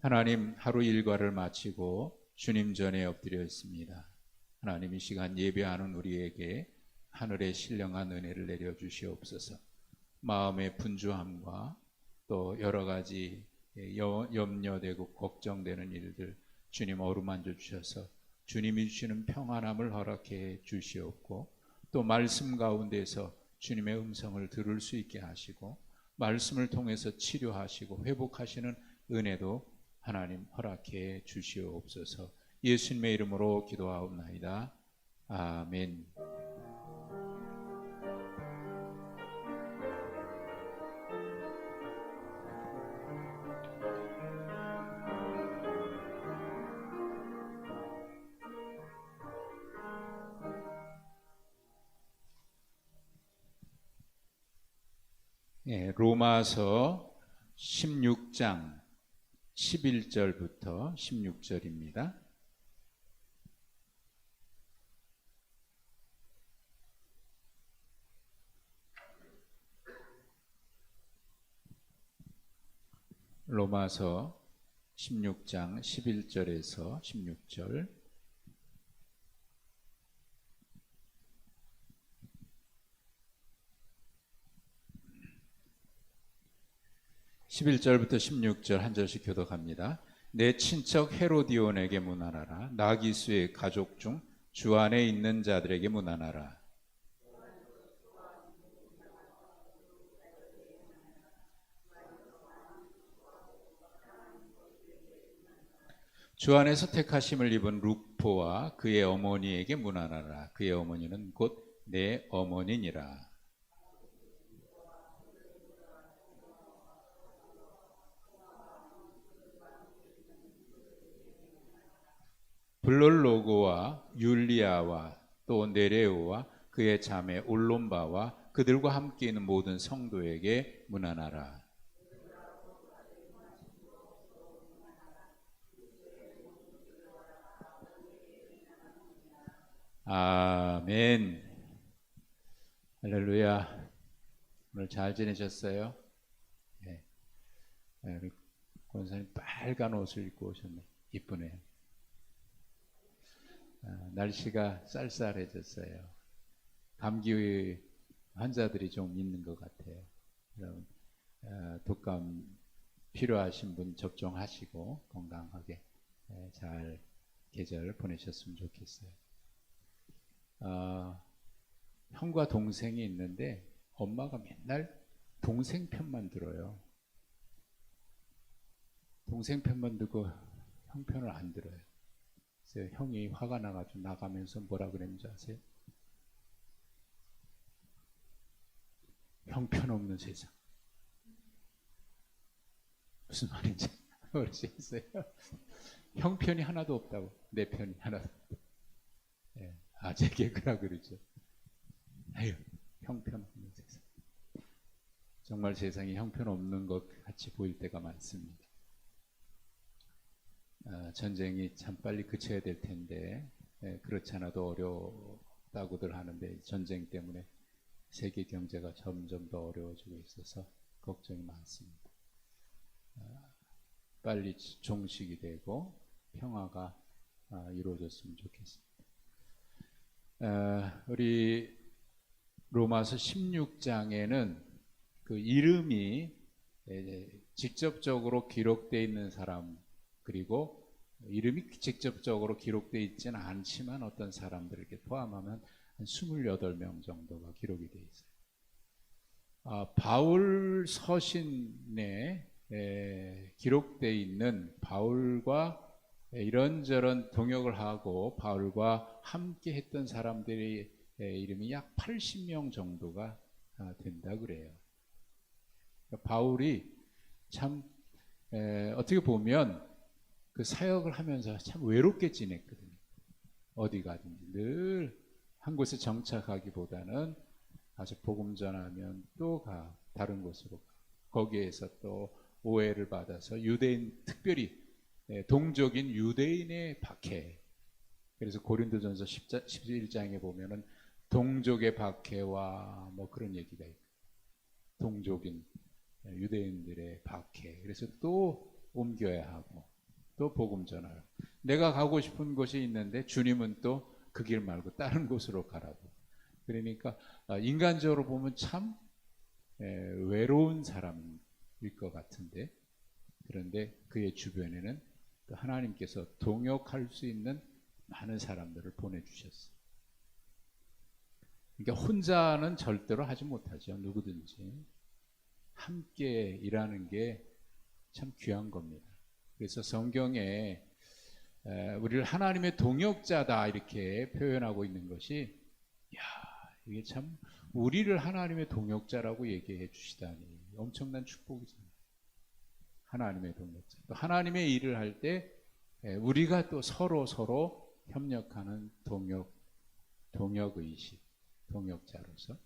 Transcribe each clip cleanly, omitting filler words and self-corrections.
하나님, 하루 일과를 마치고 주님 전에 엎드려 있습니다. 하나님, 이 시간 예배하는 우리에게 하늘의 신령한 은혜를 내려주시옵소서. 마음의 분주함과 또 여러 가지 염려되고 걱정되는 일들 주님 어루만져 주셔서 주님이 주시는 평안함을 허락해 주시옵고, 또 말씀 가운데서 주님의 음성을 들을 수 있게 하시고, 말씀을 통해서 치료하시고 회복하시는 은혜도 하나님 허락해 주시옵소서. 예수님의 이름으로 기도하옵나이다. 아멘. 로마서 16장 11절부터 16절입니다. 로마서 16장 11절에서 16절. 11절부터 16절 한 절씩 교독합니다. 내 친척 헤로디온에게 문안하라. 나기수의 가족 중 주 안에 있는 자들에게 문안하라. 주 안에서 택하심을 입은 루포와 그의 어머니에게 문안하라. 그의 어머니는 곧 내 어머니니라. 블롤로고와 율리아와 또 네레오와 그의 자매 올롬바와 그들과 함께 있는 모든 성도에게 문안하라. 아멘. 할렐루야. 오늘 잘 지내셨어요? 네. 우리 권사님 빨간 옷을 입고 오셨네. 이쁘네요. 날씨가 쌀쌀해졌어요. 감기 환자들이 좀 있는 것 같아요. 여러분, 독감 필요하신 분 접종하시고 건강하게 잘 계절 보내셨으면 좋겠어요. 형과 동생이 있는데 엄마가 맨날 동생 편만 들어요. 동생 편만 듣고 형 편을 안 들어요. 그래서 형이 화가 나가지고 나가면서 뭐라 그랬는지 아세요? 형편없는 세상. 무슨 말인지 모르시겠어요? 형편이 하나도 없다고. 내 편이 하나도 없다고. 예, 제 개그라 그러죠. 아유, 형편없는 세상. 정말 세상이 형편없는 것 같이 보일 때가 많습니다. 전쟁이 참 빨리 그쳐야 될 텐데 그렇지 않아도 어렵다고들 하는데 전쟁 때문에 세계 경제가 점점 더 어려워지고 있어서 걱정이 많습니다. 빨리 종식이 되고 평화가 이루어졌으면 좋겠습니다. 우리 로마서 16장에는 그 이름이 직접적으로 기록되어 있는 사람, 그리고 이름이 직접적으로 기록되어 있지는 않지만 어떤 사람들을 이렇게 포함하면 한 28명 정도가 기록이 되어 있어요. 바울 서신에 기록되어 있는 바울과 이런저런 동역을 하고 바울과 함께 했던 사람들의 이름이 약 80명 정도가 된다 그래요. 바울이 참 어떻게 보면 그 사역을 하면서 참 외롭게 지냈거든요. 어디 가든지 늘 한 곳에 정착하기보다는 가서 복음 전하면 또 다른 곳으로 가. 거기에서 또 오해를 받아서 유대인, 특별히 동족인 유대인의 박해. 그래서 고린도전서 11장에 보면은 동족의 박해와 뭐 그런 얘기가 있고, 동족인 유대인들의 박해. 그래서 또 옮겨야 하고 또 복음 전하라. 내가 가고 싶은 곳이 있는데 주님은 또 그 길 말고 다른 곳으로 가라고. 그러니까 인간적으로 보면 참 외로운 사람일 것 같은데, 그런데 그의 주변에는 또 하나님께서 동역할 수 있는 많은 사람들을 보내주셨어요. 그러니까 혼자는 절대로 하지 못하죠. 누구든지 함께 일하는 게 참 귀한 겁니다. 그래서 성경에 우리를 하나님의 동역자다 이렇게 표현하고 있는 것이, 야, 이게 참 우리를 하나님의 동역자라고 얘기해 주시다니 엄청난 축복이잖아요. 하나님의 동역자. 또 하나님의 일을 할 때 우리가 또 서로 협력하는 동역의식, 동역자로서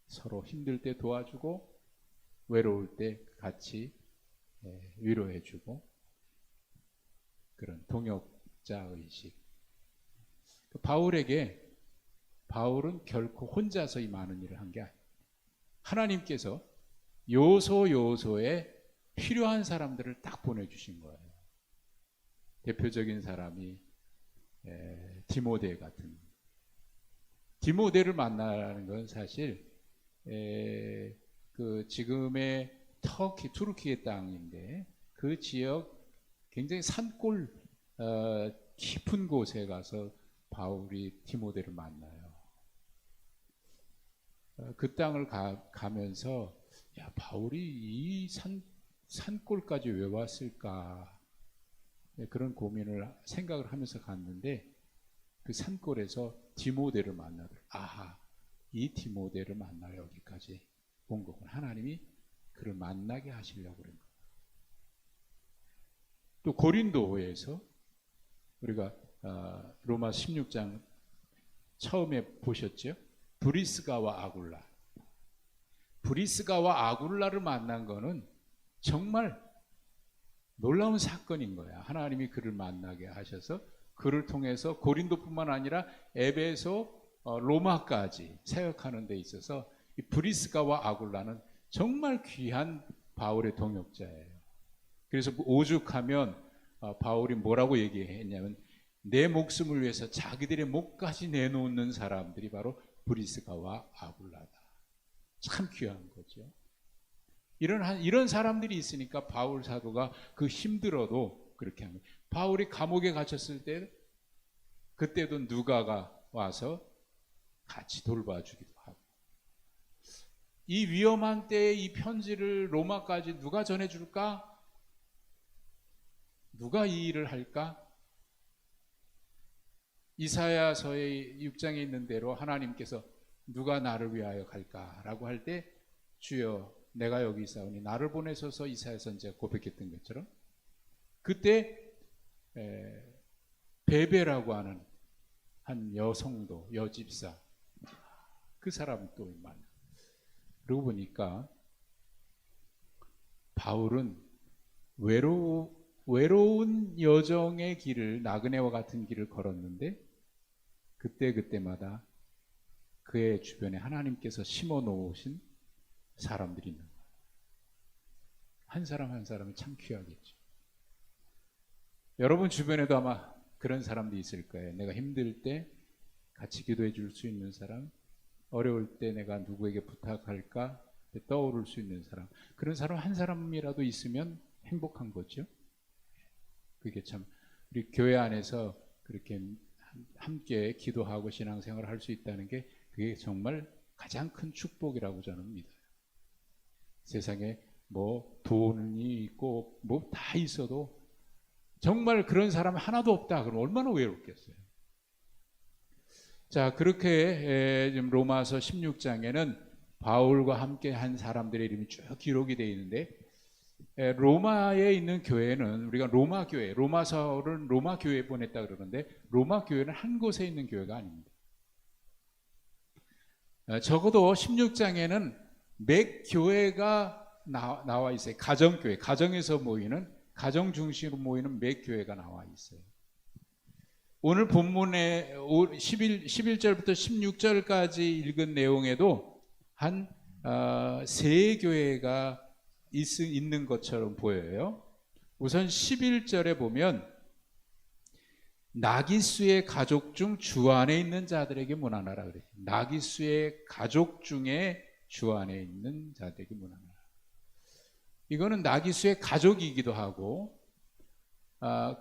서로 힘들 때 도와주고 외로울 때 같이 위로해주고, 그런 동역자의식. 바울은 결코 혼자서 이 많은 일을 한 게 아니에요. 하나님께서 요소에 필요한 사람들을 딱 보내주신 거예요. 대표적인 사람이 디모데 같은. 디모데를 만나는 건 사실 그 지금의 투르키의 땅인데, 그 지역 굉장히 산골 깊은 곳에 가서 바울이 디모데를 만나요. 그 땅을 가면서, 야, 바울이 이 산골까지 왜 왔을까, 그런 생각을 하면서 갔는데, 그 산골에서 디모데를 만나더라고요. 아하, 이 디모데를 만나러 여기까지 온 거구나. 하나님이 그를 만나게 하시려고 그런 거예요. 또 고린도에서 우리가 로마 16장 처음에 보셨죠? 브리스가와 아굴라를 만난 거는 정말 놀라운 사건인 거야. 하나님이 그를 만나게 하셔서 그를 통해서 고린도뿐만 아니라 에베소, 로마까지 사역하는 데 있어서 이 브리스가와 아굴라는 정말 귀한 바울의 동역자예요. 그래서 오죽하면 바울이 뭐라고 얘기했냐면, 내 목숨을 위해서 자기들의 목까지 내놓는 사람들이 바로 브리스가와 아굴라다. 참 귀한 거죠. 이런 사람들이 있으니까 바울 사도가 그 힘들어도 그렇게 합니다. 바울이 감옥에 갇혔을 때 그때도 누가가 와서 같이 돌봐주기도 하고, 이 위험한 때에 이 편지를 로마까지 누가 전해줄까? 누가 이 일을 할까? 이사야서의 6장에 있는 대로 하나님께서 누가 나를 위하여 갈까라고 할 때, 주여 내가 여기 있사오니 나를 보내소서, 이사야 선지자가 고백했던 것처럼, 그때 베베라고 하는 한 여집사, 그 사람 또 만나. 그러고 보니까 바울은 외로운 여정의 길을, 나그네와 같은 길을 걸었는데, 그때마다 그의 주변에 하나님께서 심어 놓으신 사람들이 있는 거예요. 한 사람 한 사람이 참 귀하겠죠. 여러분 주변에도 아마 그런 사람도 있을 거예요. 내가 힘들 때 같이 기도해 줄 수 있는 사람, 어려울 때 내가 누구에게 부탁할까 떠오를 수 있는 사람, 그런 사람 한 사람이라도 있으면 행복한 거죠. 그게 참 우리 교회 안에서 그렇게 함께 기도하고 신앙생활을 할 수 있다는 게, 그게 정말 가장 큰 축복이라고 저는 믿어요. 세상에 뭐 돈이 있고 뭐 다 있어도 정말 그런 사람 하나도 없다 그러면 얼마나 외롭겠어요. 자, 그렇게 지금 로마서 16장에는 바울과 함께 한 사람들의 이름이 쭉 기록이 되어 있는데, 로마에 있는 교회는 우리가 로마서를 로마 교회에 보냈다 그러는데, 로마 교회는 한 곳에 있는 교회가 아닙니다. 적어도 16장에는 몇 교회가 나와 있어요. 가정교회, 가정에서 모이는, 가정 중심으로 모이는 몇 교회가 나와 있어요. 오늘 본문에 11절부터 16절까지 읽은 내용에도 한 세 교회가 있는 것처럼 보여요. 우선 11절에 보면 나기수의 가족 중 주 안에 있는 자들에게 문안하라 그래요. 나기수의 가족 중에 주 안에 있는 자들에게 문안하라. 이거는 나기수의 가족이기도 하고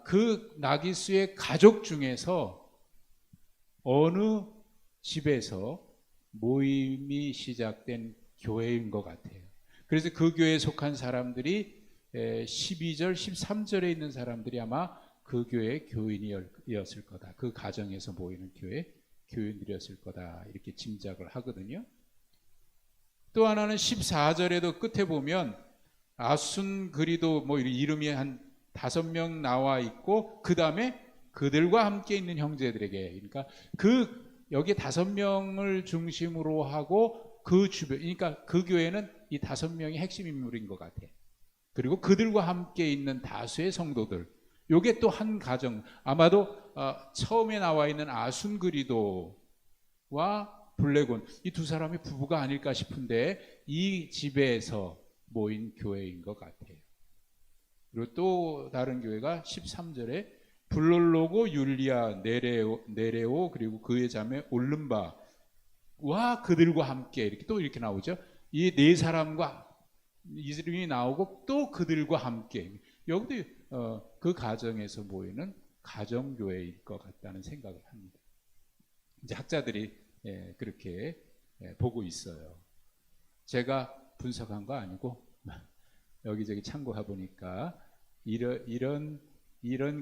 그 나기수의 가족 중에서 어느 집에서 모임이 시작된 교회인 것 같아요. 그래서 그 교회에 속한 사람들이 12절, 13절에 있는 사람들이 아마 그 교회의 교인이었을 거다. 그 가정에서 모이는 교인들이었을 거다. 이렇게 짐작을 하거든요. 또 하나는 14절에도 끝에 보면 아순 그리도 뭐 이름이 한 5명 나와 있고 그 다음에 그들과 함께 있는 형제들에게, 그러니까 여기 5명을 중심으로 하고 그 주변, 그러니까 그 교회는 이 5명이 핵심 인물인 것 같아요. 그리고 그들과 함께 있는 다수의 성도들, 요게 또 한 가정, 아마도 처음에 나와 있는 아순그리도와 블레곤, 이 두 사람이 부부가 아닐까 싶은데 이 집에서 모인 교회인 것 같아요. 그리고 또 다른 교회가 13절에 블롤로고 율리아 네레오 그리고 그의 자매 올름바와 그들과 함께 이렇게 또 이렇게 나오죠. 이 네 사람과 이름이 나오고 또 그들과 함께, 여기도 그 가정에서 모이는 가정교회일 것 같다는 생각을 합니다. 이제 학자들이 그렇게 보고 있어요. 제가 분석한 거 아니고 여기저기 참고해 보니까 이런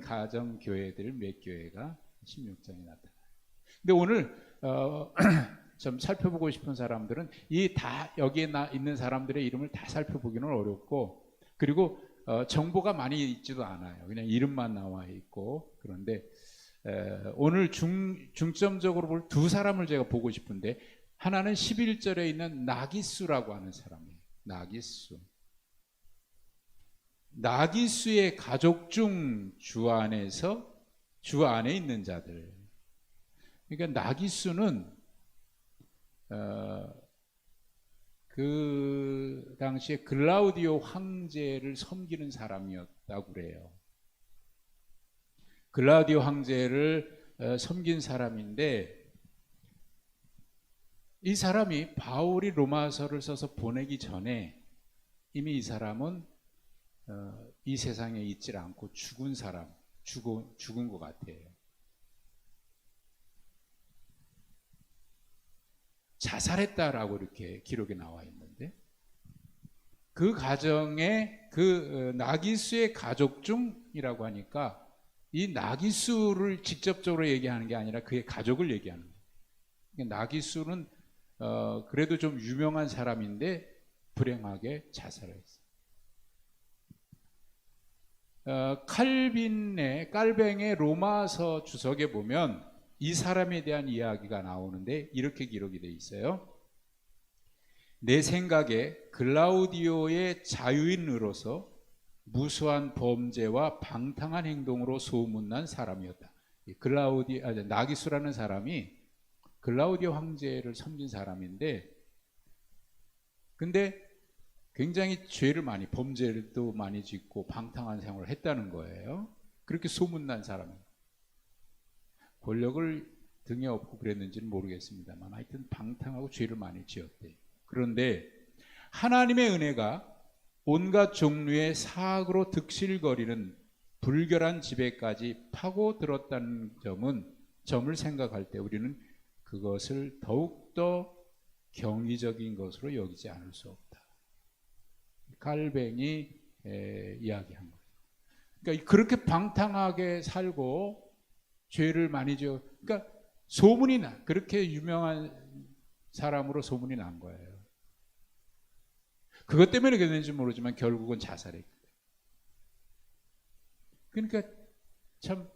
가정교회들 몇 교회가 16장에 나타나요. 근데 오늘 좀 살펴보고 싶은 사람들은 여기에 있는 사람들의 이름을 다 살펴보기는 어렵고, 그리고 정보가 많이 있지도 않아요. 그냥 이름만 나와 있고. 그런데 오늘 중점적으로 볼 두 사람을 제가 보고 싶은데, 하나는 11절에 있는 나기수라고 하는 사람이에요. 나기수의 가족 중 주 안에 있는 자들. 그러니까 나기수는 그 당시에 글라우디오 황제를 섬기는 사람이었다고 그래요. 글라우디오 황제를 섬긴 사람인데, 이 사람이 바울이 로마서를 써서 보내기 전에 이미 이 사람은 이 세상에 있질 않고 죽은 것 같아요. 자살했다라고 이렇게 기록에 나와 있는데, 그 가정에 그 나기수의 가족 중이라고 하니까 이 나기수를 직접적으로 얘기하는 게 아니라 그의 가족을 얘기하는 거예요. 그러니까 나기수는 그래도 좀 유명한 사람인데 불행하게 자살했어요. 깔뱅의 로마서 주석에 보면 이 사람에 대한 이야기가 나오는데 이렇게 기록이 되어 있어요. 내 생각에 글라우디오의 자유인으로서 무수한 범죄와 방탕한 행동으로 소문난 사람이었다. 나기수라는 사람이 글라우디오 황제를 섬긴 사람인데, 근데 굉장히 범죄도 많이 짓고 방탕한 생활을 했다는 거예요. 그렇게 소문난 사람이에요. 권력을 등에 업고 그랬는지는 모르겠습니다만 하여튼 방탕하고 죄를 많이 지었대요. 그런데 하나님의 은혜가 온갖 종류의 사악으로 득실거리는 불결한 지배까지 파고들었다는 점을 생각할 때 우리는 그것을 더욱더 경이적인 것으로 여기지 않을 수 없다. 깔뱅이 이야기한 거예요. 그러니까 그렇게 방탕하게 살고 죄를 많이 지어, 그러니까 소문이 나, 그렇게 유명한 사람으로 소문이 난 거예요. 그것 때문에 그랬는지 모르지만 결국은 자살했거든요. 그러니까 참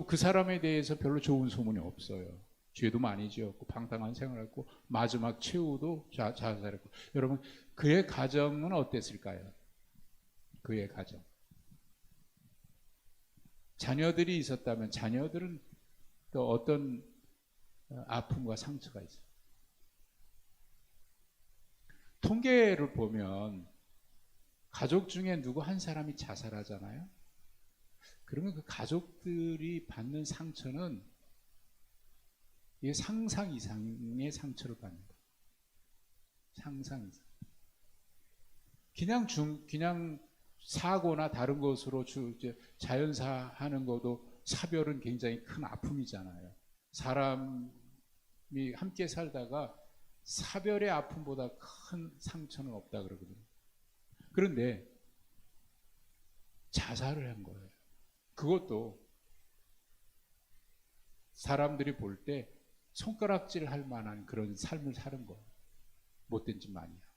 그 사람에 대해서 별로 좋은 소문이 없어요. 죄도 많이 지었고 방탕한 생활했고 마지막 최후도 자살했고. 여러분, 그의 가정은 어땠을까요? 그의 가정, 자녀들이 있었다면 자녀들은 또 어떤 아픔과 상처가 있어요. 통계를 보면 가족 중에 누구 한 사람이 자살하잖아요. 그러면 그 가족들이 받는 상처는 이게 상상 이상의 상처를 받는다. 상상 이상. 그냥 사고나 다른 것으로 자연사 하는 것도 사별은 굉장히 큰 아픔이잖아요. 사람이 함께 살다가 사별의 아픔보다 큰 상처는 없다 그러거든요. 그런데 자살을 한 거예요. 그것도 사람들이 볼 때 손가락질 할 만한 그런 삶을 사는 거예요. 못된 짓 많이 하고.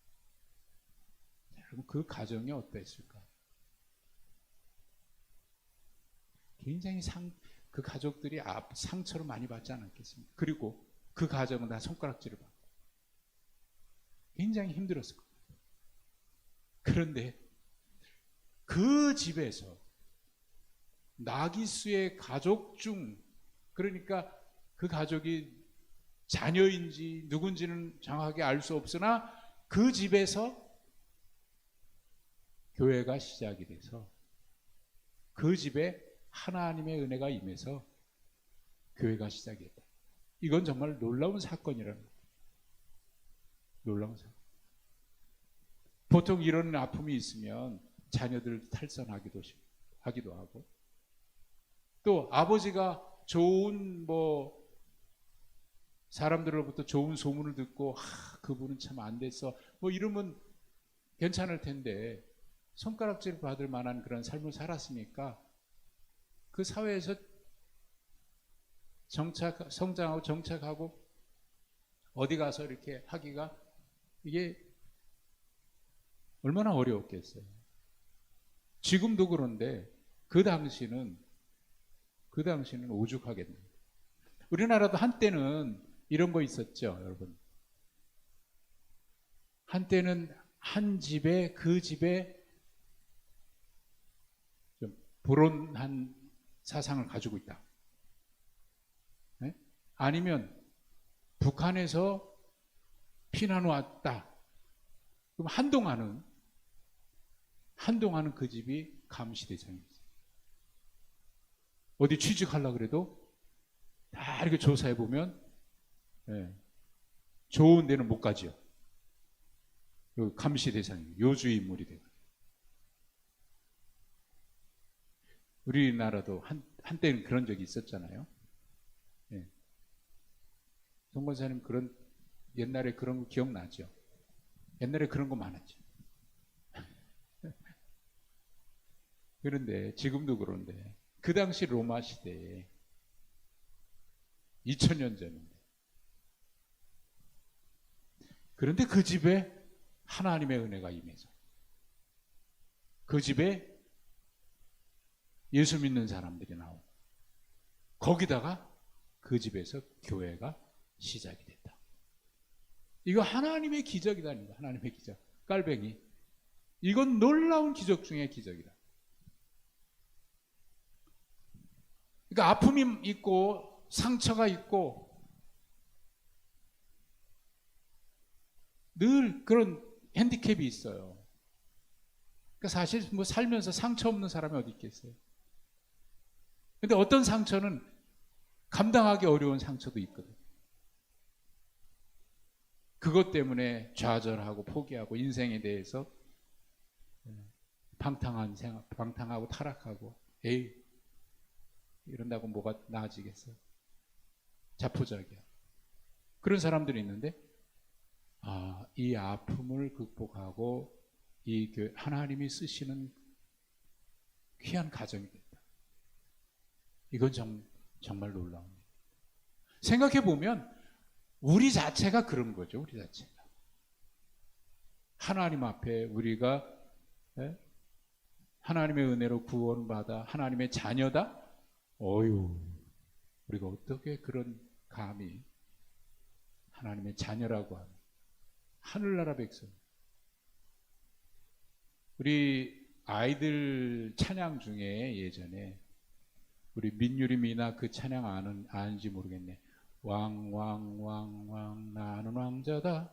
여러분, 그 가정이 어땠을까? 굉장히 그 가족들이 상처를 많이 받지 않았겠습니까? 그리고 그 가정은 다 손가락질을 받고 굉장히 힘들었을 겁니다. 그런데 그 집에서 나기수의 가족 중, 그러니까 그 가족이 자녀인지 누군지는 정확하게 알 수 없으나 그 집에서 교회가 시작이 돼서 그 집에 하나님의 은혜가 임해서 교회가 시작이 됐다. 이건 정말 놀라운 사건이라는 거예요. 놀라운 사건. 보통 이런 아픔이 있으면 자녀들 탈선하기도 하고, 또 아버지가 좋은 사람들로부터 좋은 소문을 듣고 그분은 참 안 됐어 이러면 괜찮을 텐데, 손가락질 받을 만한 그런 삶을 살았으니까 그 사회에서 성장하고 정착하고 어디 가서 이렇게 하기가 이게 얼마나 어려웠겠어요. 지금도 그런데 그 당시는 오죽하겠네요. 우리나라도 한때는 이런 거 있었죠, 여러분. 한때는 한 집에, 그 집에 좀 불온한 사상을 가지고 있다. 네? 아니면 북한에서 피난 왔다. 그럼 한동안은 그 집이 감시 대상이었어요. 어디 취직하려고 그래도 다 이렇게 조사해 보면 좋은 데는 못 가지요. 감시 대상이에요. 요주의 인물이 되고. 우리나라도 한때는 그런 적이 있었잖아요. 송 권사님 옛날에 그런 거 기억나죠? 옛날에 그런 거 많았죠. 그런데 지금도 그런데 그 당시 로마 시대에 2000년 전인데, 그런데 그 집에 하나님의 은혜가 임해서 그 집에 예수 믿는 사람들이 나오고 거기다가 그 집에서 교회가 시작이 됐다. 이거 하나님의 기적이다. 하나님의 기적. 깔뱅이. 이건 놀라운 기적 중의 기적이다. 그러니까 아픔이 있고 상처가 있고 늘 그런 핸디캡이 있어요. 그러니까 사실 살면서 상처 없는 사람이 어디 있겠어요. 근데 어떤 상처는 감당하기 어려운 상처도 있거든. 그것 때문에 좌절하고 포기하고 인생에 대해서 방탕하고 타락하고 이런다고 뭐가 나아지겠어요. 자포자기야. 그런 사람들이 있는데 이 아픔을 극복하고 하나님이 쓰시는 귀한 가정이 됐다. 이건 정말 놀라운 일이에요. 생각해보면 우리 자체가 그런 거죠. 우리 자체가. 하나님 앞에 우리가 하나님의 은혜로 구원받아 하나님의 자녀다? 우리가 어떻게 그런 감히 하나님의 자녀라고 하는 하늘나라 백성. 우리 아이들 찬양 중에 예전에 우리 민유리 미나 그 찬양 아는지 모르겠네. 왕 나는 왕자다.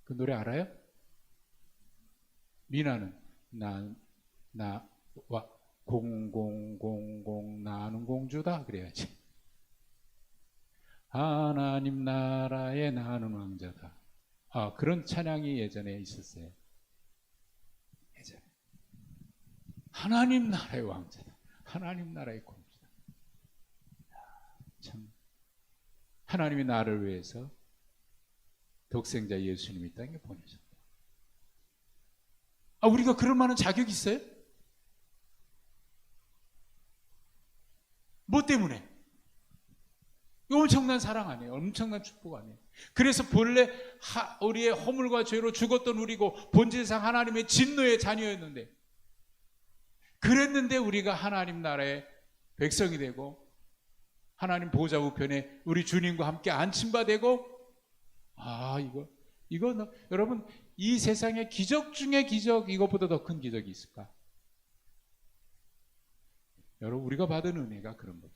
그 노래 알아요? 미나는 나와 공공공공 나는 공주다 그래야지. 하나님 나라에 나는 왕자다. 그런 찬양이 예전에 있었어요. 예전에 하나님 나라의 왕자다. 하나님 나라의 공주다. 참 하나님이 나를 위해서 독생자 예수님이 땅에 보내셨다. 우리가 그럴 만한 자격이 있어요? 뭐 때문에? 엄청난 사랑 아니에요? 엄청난 축복 아니에요? 그래서 본래 우리의 허물과 죄로 죽었던 우리고 본질상 하나님의 진노의 자녀였는데, 그랬는데 우리가 하나님 나라의 백성이 되고 하나님 보좌 우편에 우리 주님과 함께 안침바 되고, 이거 여러분, 이 세상의 기적 중에 기적, 이것보다 더 큰 기적이 있을까? 여러분, 우리가 받은 은혜가 그런 거죠.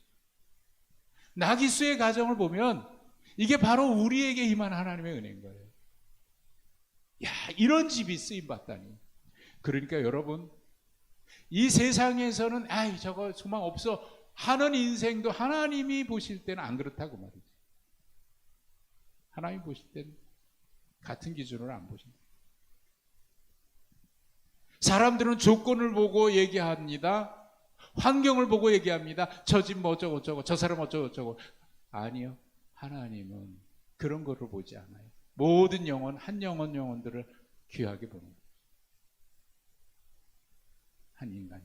나기수의 가정을 보면 이게 바로 우리에게 임한 하나님의 은혜인 거예요. 이런 집이 쓰임받다니. 그러니까 여러분, 이 세상에서는 저거 소망 없어 하는 인생도 하나님이 보실 때는 안 그렇다고 말이지. 하나님이 보실 때는 같은 기준으로 안 보신다. 사람들은 조건을 보고 얘기합니다. 환경을 보고 얘기합니다. 저 집 뭐 어쩌고 저 사람 어쩌고. 아니요. 하나님은 그런 거를 보지 않아요. 모든 영혼, 한 영혼들을 귀하게 보는 거예요. 한 인간이.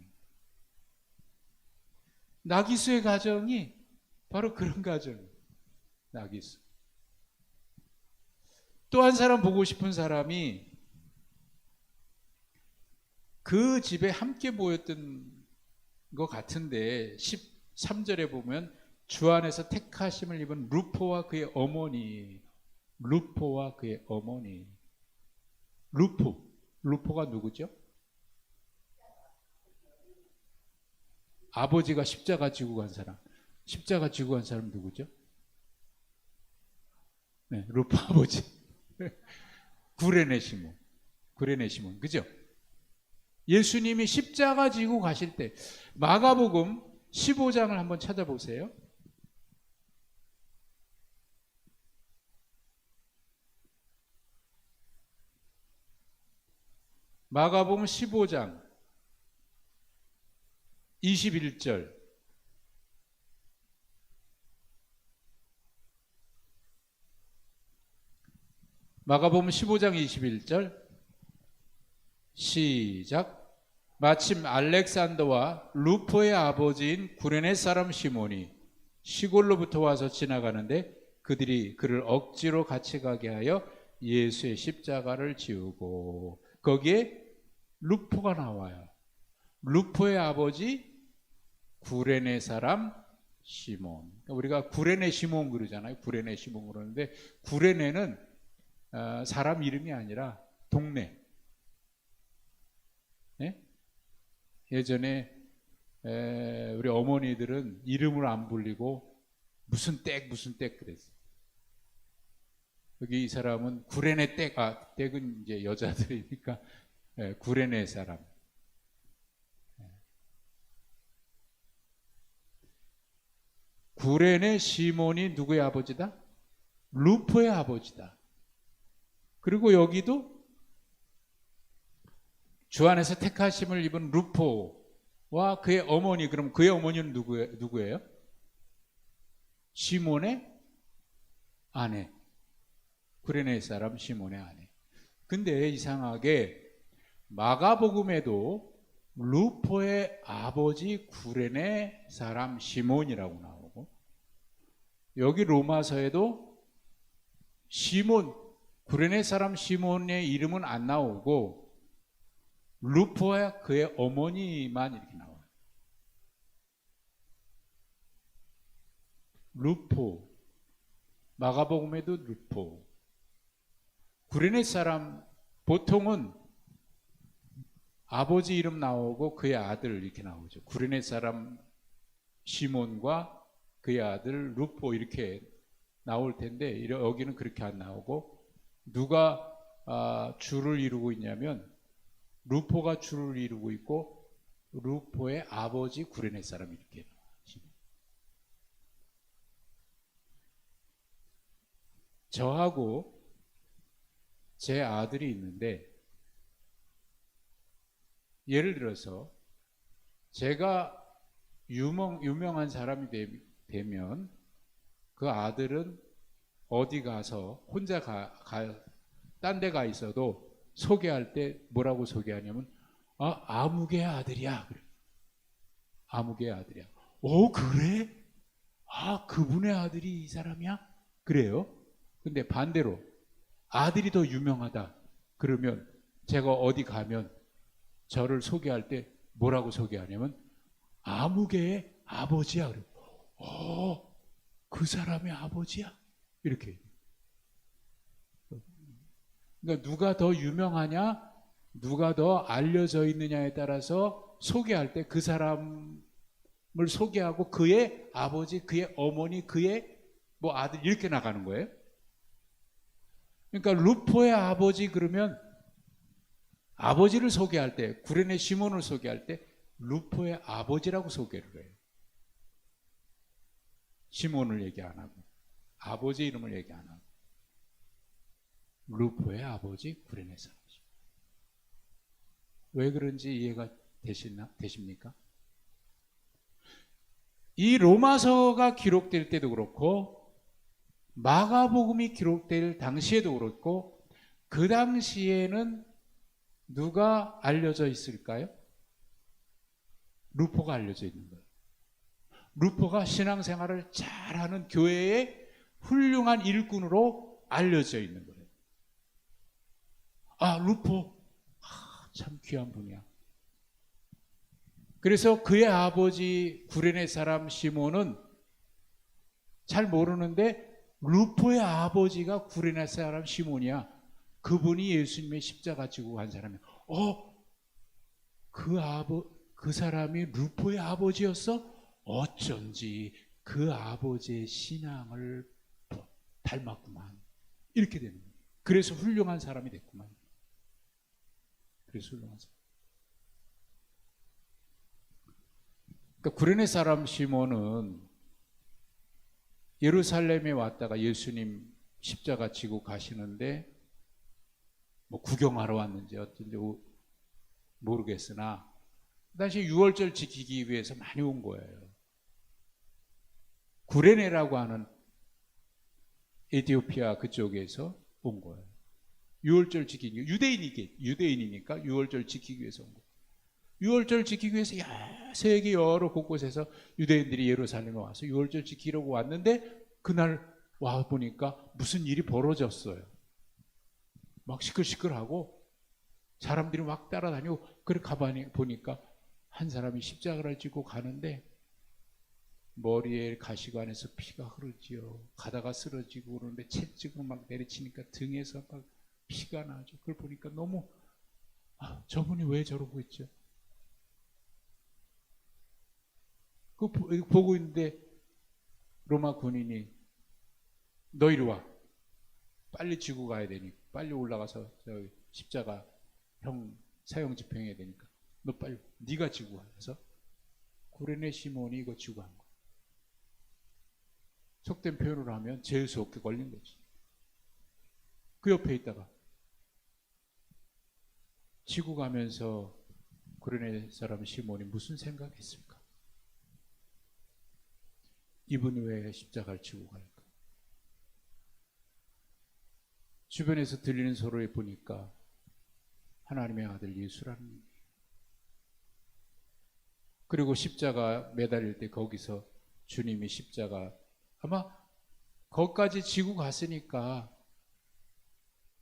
나기수의 가정이 바로 그런 가정이에요. 나기수. 또 한 사람 보고 싶은 사람이 그 집에 함께 모였던 것 같은데 13절에 보면 주 안에서 택하심을 입은 루포와 그의 어머니. 루포가 누구죠? 아버지가 십자가 지고 간 사람. 십자가 지고 간 사람 누구죠? 네, 루포 아버지. 구레네 시몬. 그죠? 예수님이 십자가 지고 가실 때, 마가복음 15장을 한번 찾아보세요. 마가복음 15장 21절. 마가복음 15장 21절 시작. 마침 알렉산더와 루포의 아버지인 구레네 사람 시몬이 시골로부터 와서 지나가는데 그들이 그를 억지로 같이 가게 하여 예수의 십자가를 지우고, 거기에 루포가 나와요. 루포의 아버지 구레네 사람 시몬. 우리가 구레네 시몬 그러잖아요. 구레네 시몬 그러는데, 구레네는 사람 이름이 아니라 동네. 네? 예전에 우리 어머니들은 이름을 안 불리고 무슨 댁 그랬어요. 여기 이 사람은 구레네 댁, 댁은 이제 여자들이니까 구레네 사람. 구레네 시몬이 누구의 아버지다? 루포의 아버지다. 그리고 여기도 주 안에서 택하심을 입은 루포와 그의 어머니. 그럼 그의 어머니는 누구예요? 시몬의 아내. 구레네 사람 시몬의 아내. 근데 이상하게 마가복음에도 루포의 아버지 구레네 사람 시몬이라고 나오고, 여기 로마서에도 구레네 사람 시몬의 이름은 안 나오고 루포와 그의 어머니만 이렇게 나와요. 루포. 마가복음에도 루포. 구레네 사람, 보통은 아버지 이름 나오고 그의 아들 이렇게 나오죠. 구레네 사람 시몬과 그의 아들 루포 이렇게 나올 텐데, 여기는 그렇게 안 나오고, 누가 주를 이루고 있냐면 루포가 주를 이루고 있고 루포의 아버지 구레네 사람이 이렇게 나와요. 저하고 제 아들이 있는데 예를 들어서 제가 유명한 사람이 되면 그 아들은 어디 가서 혼자 딴 데 가 있어도 소개할 때 뭐라고 소개하냐면 아무개 아들이야. 그래. 아무개 아들이야. 그래? 그분의 아들이 이 사람이야? 그래요. 근데 반대로 아들이 더 유명하다. 그러면 제가 어디 가면 저를 소개할 때 뭐라고 소개하냐면 아무개의 아버지야. 그래. 그 사람의 아버지야? 이렇게. 그러니까 누가 더 유명하냐, 누가 더 알려져 있느냐에 따라서 소개할 때 그 사람을 소개하고 그의 아버지, 그의 어머니, 그의 뭐 아들 이렇게 나가는 거예요. 그러니까 루포의 아버지 그러면 아버지를 소개할 때, 구레네 시몬을 소개할 때 루포의 아버지라고 소개를 해요. 시몬을 얘기 안 하고 아버지 이름을 얘기 안 하고 루포의 아버지 구레네 사람이죠. 왜 그런지 이해가 되십니까? 이 로마서가 기록될 때도 그렇고 마가복음이 기록될 당시에도 그렇고 그 당시에는 누가 알려져 있을까요? 루포가 알려져 있는 거예요. 루포가 신앙생활을 잘하는 교회의 훌륭한 일꾼으로 알려져 있는 거예요. 루포 참 귀한 분이야. 그래서 그의 아버지 구레네 사람 시몬은 잘 모르는데 루포의 아버지가 구레네 사람 시몬이야. 그분이 예수님의 십자가 지고 간 사람이야. 그 사람이 루포의 아버지였어? 어쩐지 그 아버지의 신앙을 닮았구만. 이렇게 되는 거예요. 그래서 훌륭한 사람이 됐구만. 그래서 훌륭한 사람. 그러니까 구레네 사람 시몬은 예루살렘에 왔다가 예수님 십자가 지고 가시는데 뭐 구경하러 왔는지 어쩐지 모르겠으나 그 당시 유월절 지키기 위해서 많이 온 거예요. 구레네라고 하는 에티오피아 그쪽에서 온 거예요. 유월절 지키기 유대인이니까 유월절 지키기 위해서 온 거예요. 유월절 지키기 위해서 세계 여러 곳곳에서 유대인들이 예루살렘에 와서 유월절 지키려고 왔는데 그날 와 보니까 무슨 일이 벌어졌어요. 막 시끌시끌하고 사람들이 막 따라다니고 그래 가만히 보니까 한 사람이 십자가를 지고 가는데 머리에 가시관에서 피가 흐르지요. 가다가 쓰러지고 그러는데 채찍으로 막 내리치니까 등에서 막 피가 나죠. 그걸 보니까 너무 저분이 왜 저러고 있죠? 그 보고 있는데 로마 군인이 너 이리 와. 빨리 지고 가야 되니까 빨리 올라가서 저 십자가 사형 집행해야 되니까 너 빨리 네가 지고 와. 그래서 구레네 시몬이 이거 지고 간 거야. 속된 표현으로 하면 재수 없게 걸린 거지. 그 옆에 있다가 지고 가면서 구레네 사람 시몬이 무슨 생각했을까? 이분 왜 십자가를 지고 갈까? 주변에서 들리는 소리에 보니까 하나님의 아들 예수라는, 그리고 십자가 매달릴 때 거기서 주님이 십자가 아마 거기까지 지고 갔으니까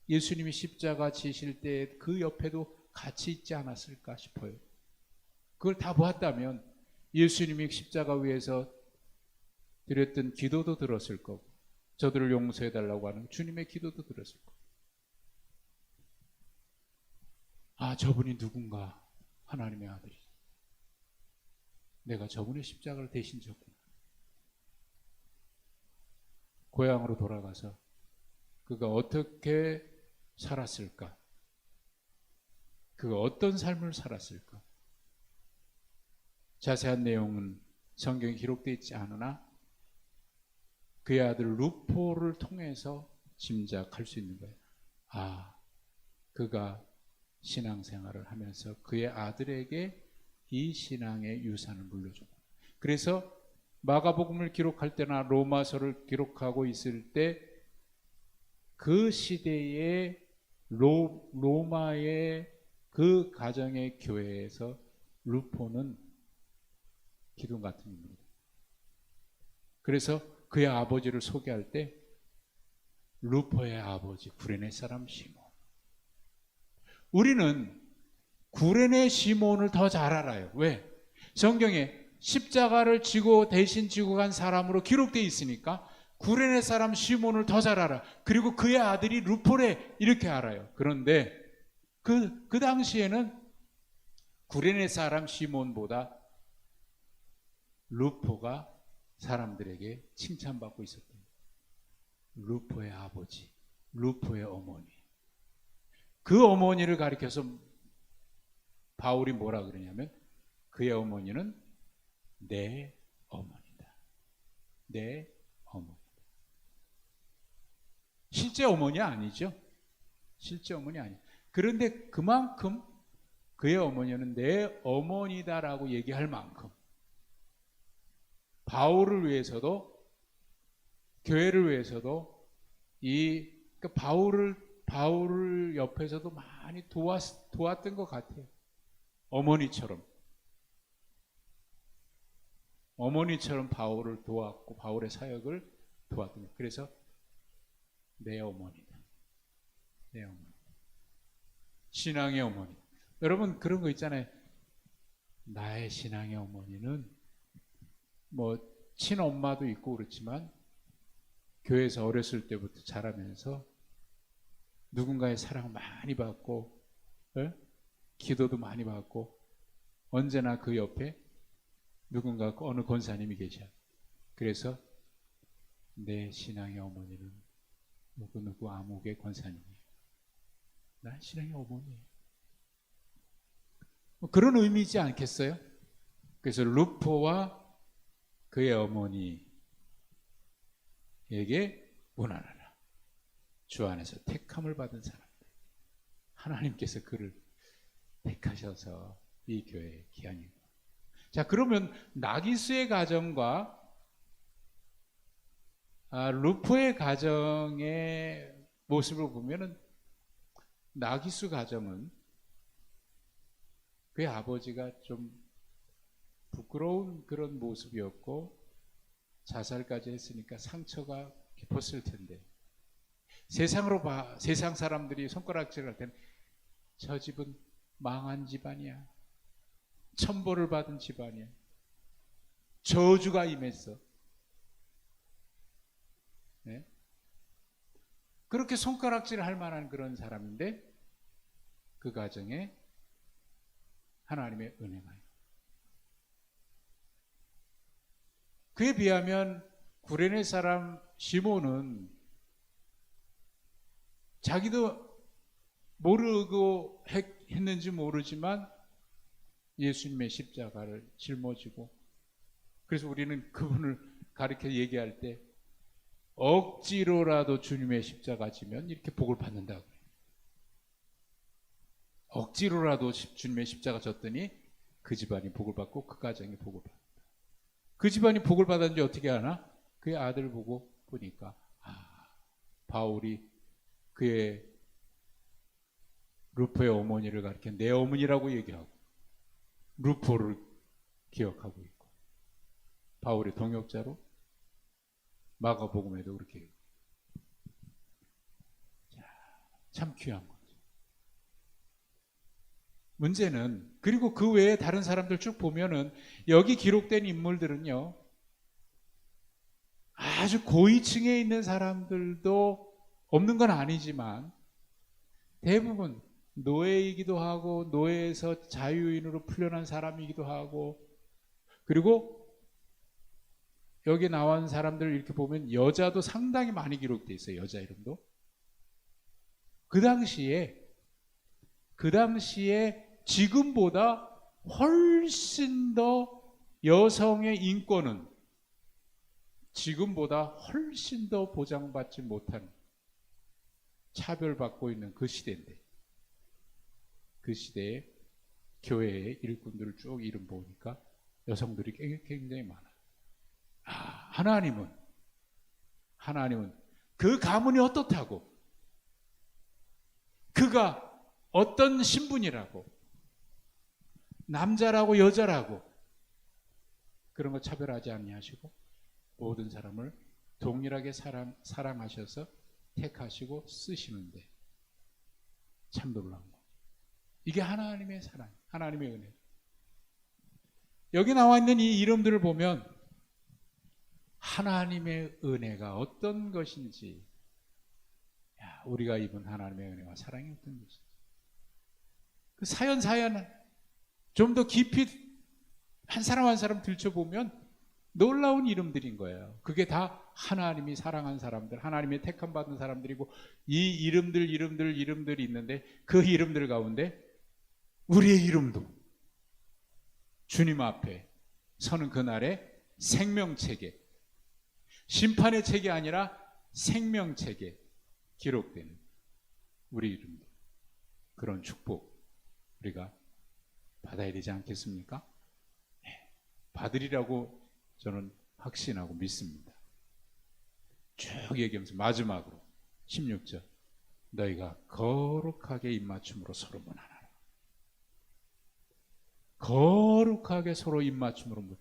예수님이 십자가 지실 때 그 옆에도 같이 있지 않았을까 싶어요. 그걸 다 보았다면 예수님이 십자가 위에서 드렸던 기도도 들었을 거고 저들을 용서해달라고 하는 주님의 기도도 들었을 거고 저분이 누군가 하나님의 아들이 내가 저분의 십자가를 대신 졌구나. 고향으로 돌아가서 그가 어떻게 살았을까? 그 어떤 삶을 살았을까? 자세한 내용은 성경에 기록되어 있지 않으나 그의 아들 루포를 통해서 짐작할 수 있는 거예요. 아, 그가 신앙생활을 하면서 그의 아들에게 이 신앙의 유산을 물려주고, 그래서 마가복음을 기록할 때나 로마서를 기록하고 있을 때 그 시대의 로마의 그 가정의 교회에서 루포는 기둥 같은 인물이다. 그래서 그의 아버지를 소개할 때 루포의 아버지 구레네 사람 시몬. 우리는 구레네 시몬을 더 잘 알아요. 왜? 성경에 십자가를 지고 대신 지고 간 사람으로 기록되어 있으니까 구레네 사람 시몬을 더 잘 알아. 그리고 그의 아들이 루포래 이렇게 알아요. 그런데 그 당시에는 구레네 사람 시몬보다 루포가 사람들에게 칭찬받고 있었던 거예요. 루포의 아버지, 루포의 어머니. 그 어머니를 가리켜서 바울이 뭐라 그러냐면 그의 어머니는 내 어머니다. 내 어머니. 실제 어머니 아니죠. 실제 어머니 아니에요. 그런데 그만큼 그의 어머니는 내 어머니다라고 얘기할 만큼 바울을 위해서도 교회를 위해서도 그러니까 바울을 옆에서도 많이 도왔던 것 같아요. 어머니처럼 바울을 도왔고 바울의 사역을 도왔던 거예요. 그래서 내 어머니다. 내 어머니. 신앙의 어머니. 여러분 그런 거 있잖아요. 나의 신앙의 어머니는 뭐 친엄마도 있고 그렇지만 교회에서 어렸을 때부터 자라면서 누군가의 사랑을 많이 받고 기도도 많이 받고 언제나 그 옆에 누군가 어느 권사님이 계셔. 그래서 내 신앙의 어머니는 누구 아무개 권사님이에요. 난 신앙의 어머니예요. 그런 의미이지 않겠어요? 그래서 루포와 그의 어머니에게 문안하라. 주 안에서 택함을 받은 사람들. 하나님께서 그를 택하셔서 이 교회에 기한이고. 자, 그러면 나기수의 가정과 루포의 가정의 모습을 보면은 나기수 가정은 그의 아버지가 좀 부끄러운 그런 모습이었고 자살까지 했으니까 상처가 깊었을 텐데 세상 사람들이 손가락질할 때는 저 집은 망한 집안이야. 천벌을 받은 집안이야. 저주가 임했어. 네? 그렇게 손가락질을 할 만한 그런 사람인데 그 가정에 하나님의 은혜가 있어요. 그에 비하면 구레네 사람 시몬은 자기도 모르고 했는지 모르지만 예수님의 십자가를 짊어지고, 그래서 우리는 그분을 가리켜 얘기할 때 억지로라도 주님의 십자가 지면 이렇게 복을 받는다고 해요. 억지로라도 주님의 십자가 졌더니 그 집안이 복을 받고 그 가정이 복을 받는다. 그 집안이 복을 받았는지 어떻게 아나? 그의 아들 보고 보니까 바울이 그의 루포의 어머니를 가리켜 내 어머니라고 얘기하고 루포를 기억하고 있고 바울의 동역자로 마가복음에도 그렇게 얘기해요. 참 귀한 거죠. 문제는 그리고 그 외에 다른 사람들 쭉 보면은 여기 기록된 인물들은요 아주 고위층에 있는 사람들도 없는 건 아니지만 대부분 노예이기도 하고 노예에서 자유인으로 풀려난 사람이기도 하고, 그리고 여기 나온 사람들을 이렇게 보면 여자도 상당히 많이 기록되어 있어요. 여자 이름도. 그 당시에 그 당시에 지금보다 훨씬 더 여성의 인권은 지금보다 훨씬 더 보장받지 못한 차별받고 있는 그 시대인데, 그 시대에 교회의 일꾼들을 쭉 이름 보니까 여성들이 굉장히 많아요. 하나님은 그 가문이 어떻다고, 그가 어떤 신분이라고, 남자라고 여자라고 그런 거 차별하지 아니하시고 모든 사람을 동일하게 사랑하셔서 택하시고 쓰시는데 참 놀라운 거. 이게 하나님의 사랑, 하나님의 은혜. 여기 나와 있는 이 이름들을 보면 하나님의 은혜가 어떤 것인지, 우리가 입은 하나님의 은혜와 사랑이 어떤 것인지, 그 사연은 좀 더 깊이 한 사람 한 사람 들춰보면 놀라운 이름들인 거예요. 그게 다 하나님이 사랑한 사람들, 하나님의 택함 받은 사람들이고, 이 이름들이 있는데 그 이름들 가운데 우리의 이름도 주님 앞에 서는 그날의 생명책에, 심판의 책이 아니라 생명책에 기록되는 우리 이름도, 그런 축복 우리가 받아야 되지 않겠습니까? 받으리라고 저는 확신하고 믿습니다. 쭉 얘기하면서 마지막으로 16절, 너희가 거룩하게 입맞춤으로 서로 문안하라. 거룩하게 서로 입맞춤으로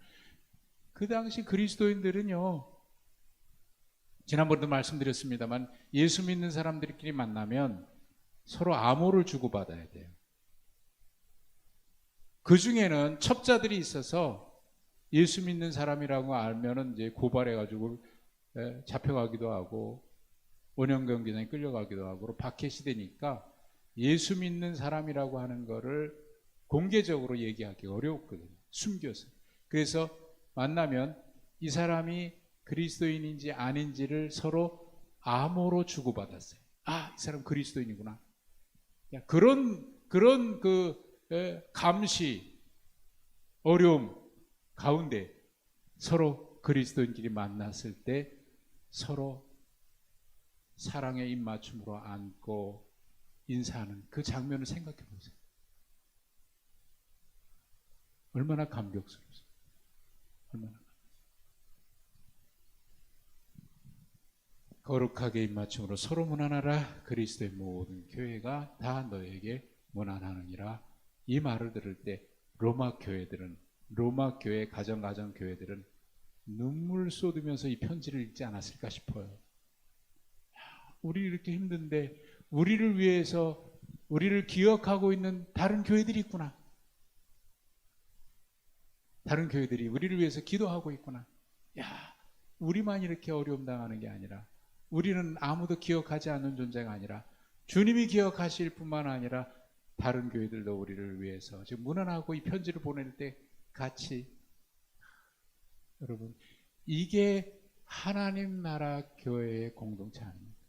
그 당시 그리스도인들은요, 지난번에도 말씀드렸습니다만 예수 믿는 사람들끼리 만나면 서로 암호를 주고받아야 돼요. 그 중에는 첩자들이 있어서 예수 믿는 사람이라고 알면은 이제 고발해가지고 잡혀가기도 하고 원형경기장에 끌려가기도 하고 박해시되니까 예수 믿는 사람이라고 하는 거를 공개적으로 얘기하기 어려웠거든요. 숨겨서. 그래서 만나면 이 사람이 그리스도인인지 아닌지를 서로 암호로 주고받았어요. 이 사람 그리스도인이구나. 그런 그 감시, 어려움 가운데 서로 그리스도인끼리 만났을 때 서로 사랑의 입맞춤으로 안고 인사하는 그 장면을 생각해 보세요. 얼마나 감격스러워요. 얼마나 거룩하게 입맞춤으로 서로 문안하라. 그리스도의 모든 교회가 다 너에게 문안하느니라. 이 말을 들을 때 로마 교회 가정 교회들은 눈물 쏟으면서 이 편지를 읽지 않았을까 싶어요. 우리 이렇게 힘든데 우리를 위해서 우리를 기억하고 있는 다른 교회들이 있구나. 다른 교회들이 우리를 위해서 기도하고 있구나. 우리만 이렇게 어려움 당하는 게 아니라, 우리는 아무도 기억하지 않는 존재가 아니라 주님이 기억하실 뿐만 아니라 다른 교회들도 우리를 위해서 지금 문안하고 이 편지를 보낼 때 같이, 여러분, 이게 하나님 나라 교회의 공동체 아닙니까?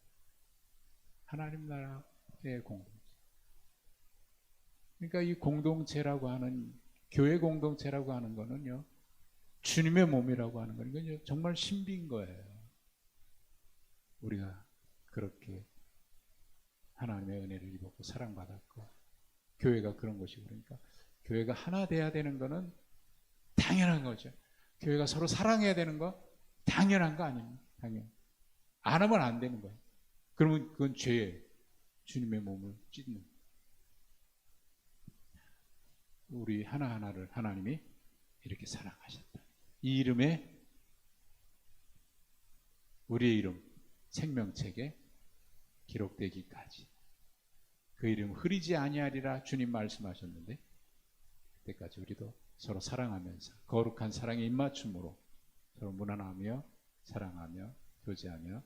하나님 나라의 공동체. 그러니까 이 공동체라고 하는, 교회 공동체라고 하는 거는요, 주님의 몸이라고 하는 거는 정말 신비인 거예요. 우리가 그렇게 하나님의 은혜를 입었고 사랑받았고, 교회가 그런 것이고, 그러니까 교회가 하나 돼야 되는 거는 당연한 거죠. 교회가 서로 사랑해야 되는 거 당연한 거 아닙니까? 당연. 안 하면 안 되는 거예요. 그러면 그건 죄예요. 주님의 몸을 찢는. 우리 하나하나를 하나님이 이렇게 사랑하셨다. 이 이름에, 우리의 이름 생명책에 기록되기까지, 그 이름 흐리지 아니하리라 주님 말씀하셨는데, 그때까지 우리도 서로 사랑하면서 거룩한 사랑의 입맞춤으로 서로 문안하며 사랑하며 교제하며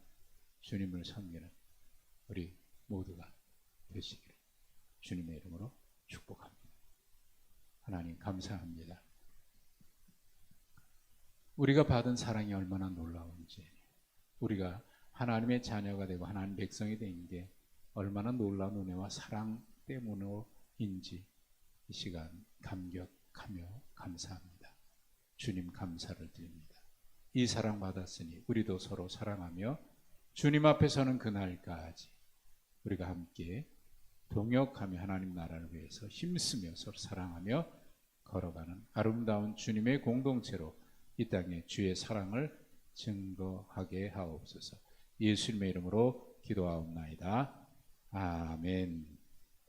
주님을 섬기는 우리 모두가 되시기를 주님의 이름으로 축복합니다. 하나님 감사합니다. 우리가 받은 사랑이 얼마나 놀라운지, 우리가 하나님의 자녀가 되고 하나님 백성이 된 게 얼마나 놀라운 은혜와 사랑 때문으로 인지 이 시간 감격하며 감사합니다. 주님 감사를 드립니다. 이 사랑 받았으니 우리도 서로 사랑하며 주님 앞에 서는 그날까지 우리가 함께 동역하며 하나님 나라를 위해서 힘쓰며 서로 사랑하며 걸어가는 아름다운 주님의 공동체로 이 땅에 주의 사랑을 증거하게 하옵소서. 예수님의 이름으로 기도하옵나이다. 아멘.